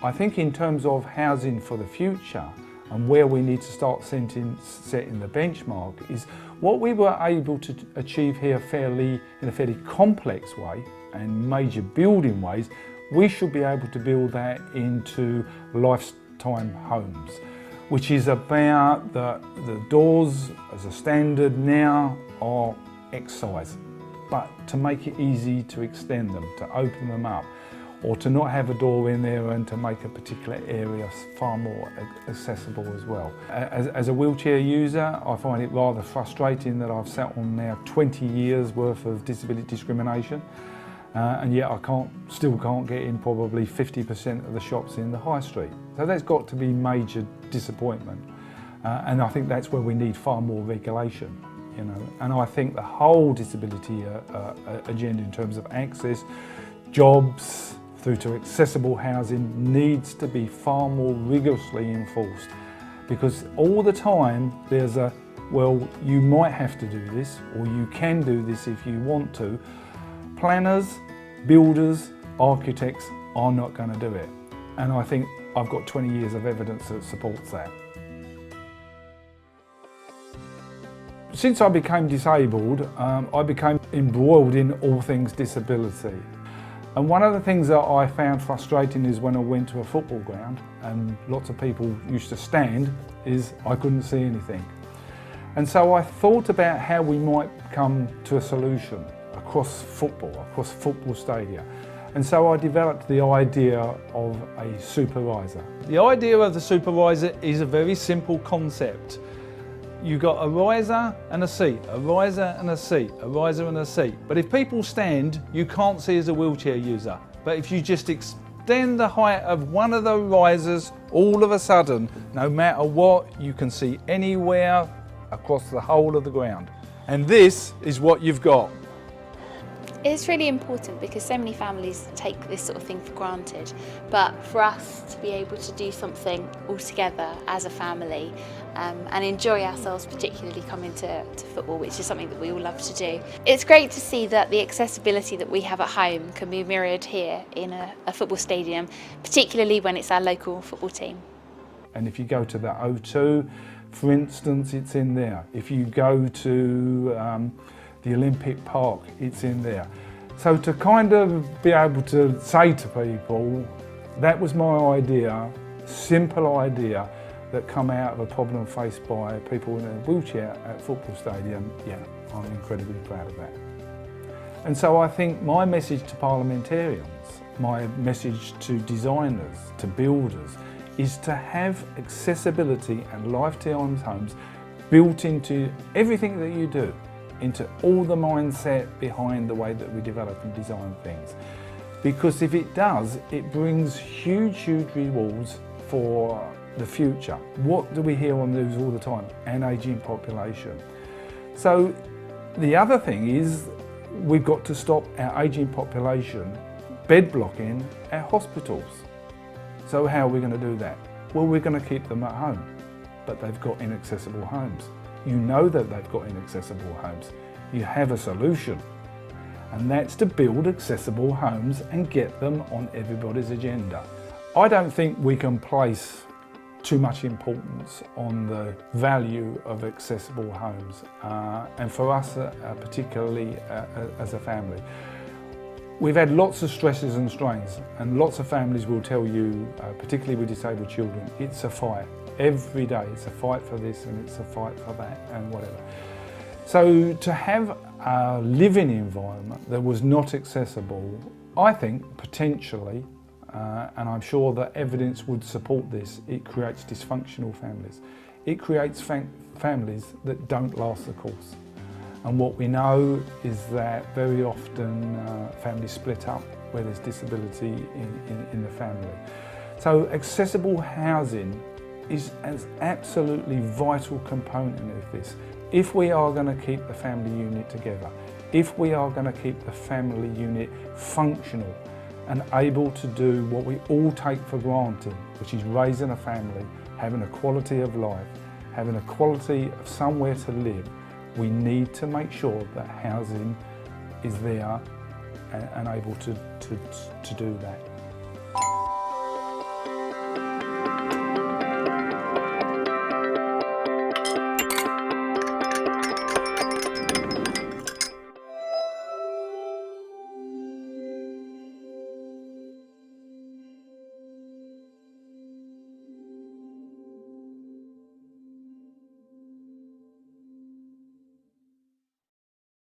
I think in terms of housing for the future and where we need to start setting the benchmark is what we were able to achieve here in a fairly complex way and major building ways, we should be able to build that into lifetime homes, which is about the doors as a standard now are X size, but to make it easy to extend them, to open them up, or to not have a door in there and to make a particular area far more accessible as well. As a wheelchair user, I find it rather frustrating that I've sat on now 20 years worth of disability discrimination, and yet I still can't get in probably 50% of the shops in the high street. So that's got to be major disappointment, and I think that's where we need far more regulation. And I think the whole disability agenda in terms of access, jobs, through to accessible housing needs to be far more rigorously enforced, because all the time there's well, you might have to do this, or you can do this if you want to. Planners, builders, architects are not going to do it. And I think I've got 20 years of evidence that supports that. Since I became disabled, I became embroiled in all things disability. And one of the things that I found frustrating is when I went to a football ground and lots of people used to stand, is I couldn't see anything. And so I thought about how we might come to a solution across football stadia. And so I developed the idea of a supervisor. The idea of the supervisor is a very simple concept. You've got a riser and a seat, a riser and a seat, a riser and a seat. But if people stand, you can't see as a wheelchair user. But if you just extend the height of one of the risers, all of a sudden, no matter what, you can see anywhere across the whole of the ground. And this is what you've got. It's really important because so many families take this sort of thing for granted, but for us to be able to do something all together as a family and enjoy ourselves, particularly coming to football, which is something that we all love to do. It's great to see that the accessibility that we have at home can be mirrored here in a football stadium, particularly when it's our local football team. And if you go to the O2, for instance, it's in there. If you go to the Olympic Park, it's in there. So to kind of be able to say to people, that was my idea, simple idea, that come out of a problem faced by people in a wheelchair at football stadium, yeah, I'm incredibly proud of that. And so I think my message to parliamentarians, my message to designers, to builders, is to have accessibility and lifetime homes built into everything that you do, into all the mindset behind the way that we develop and design things. Because if it does, it brings huge rewards for the future. What do we hear on the news all the time? An ageing population. So the other thing is we've got to stop our ageing population bed blocking our hospitals. So how are we going to do that? Well, we're going to keep them at home, but they've got inaccessible homes. You know that they've got inaccessible homes. You have a solution, and that's to build accessible homes and get them on everybody's agenda. I don't think we can place too much importance on the value of accessible homes, and for us particularly as a family. We've had lots of stresses and strains, and lots of families will tell you, particularly with disabled children, it's a fight. Every day it's a fight for this and it's a fight for that and whatever. So to have a living environment that was not accessible, I think potentially, and I'm sure that evidence would support this, it creates dysfunctional families. It creates families that don't last the course. And what we know is that very often families split up where there's disability in the family. So accessible housing is an absolutely vital component of this. If we are going to keep the family unit together, if we are going to keep the family unit functional and able to do what we all take for granted, which is raising a family, having a quality of life, having a quality of somewhere to live, we need to make sure that housing is there and able to do that.